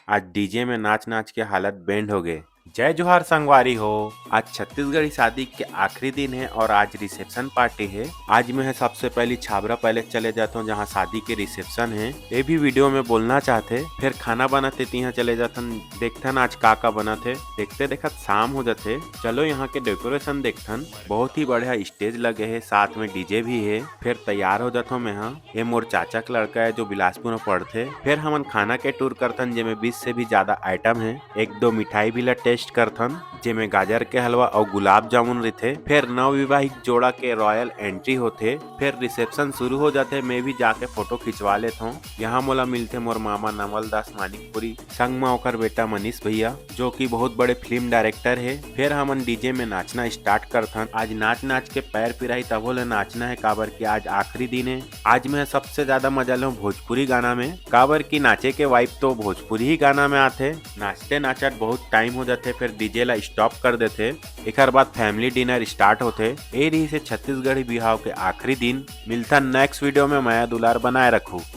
आज डीजे में नाच नाच के हालत बैंड हो गए। जय जोहार संगवारी हो। आज छत्तीसगढ़ी शादी के आखिरी दिन है और आज रिसेप्शन पार्टी है। आज मैं सबसे पहले छाबरा पैलेस चले जाता हूँ जहाँ शादी के रिसेप्शन है। ये भी वीडियो में बोलना चाहते। फिर खाना बनाते तिहा चले जाथन, देखथन आज का बना थे। देखते देखत शाम हो जाते। चलो यहाँ के डेकोरेशन देखथन, बहुत ही बढ़िया स्टेज लगे है, साथ में डीजे भी है। फिर तैयार हो जाता मैं यहाँ। ये मोर चाचा का लड़का है जो बिलासपुर में पढ़ते। फिर हमन खाना के टूर करथन जेमे 20 से भी ज्यादा आइटम है। एक दो मिठाई भी ला टेस्ट करथन जेमे गाजर के हलवा और गुलाब जामुन रहते। फिर नवविवाहित जोड़ा के रॉयल एंट्री होते। फिर रिसेप्शन शुरू हो जाते। मैं भी जाके फोटो खिंचवा लेता हूँ। यहाँ मोला मिलते मोर मामा नवल दास मानिकपुरी, संग में ओकर बेटा मनीष भैया जो कि बहुत बड़े फिल्म डायरेक्टर है। फिर हमन डीजे में नाचना स्टार्ट करथन। आज नाच नाच के पैर पिराई तबो ले नाचना है, काबर की आज आखिरी दिन है। आज मैं सबसे ज्यादा मजा लूँ भोजपुरी गाना में, काबर की नाचे के वाइब तो भोजपुरी ही गाना में आते। नाचते नाचत बहुत टाइम हो जाते। फिर डीजे ला स्टॉप कर देते। एक बाद फैमिली डिनर स्टार्ट होते। ए रही से छत्तीसगढ़ी बिहाव के आखिरी दिन। मिलता नेक्स्ट वीडियो में। माया दुलार बनाए रखू।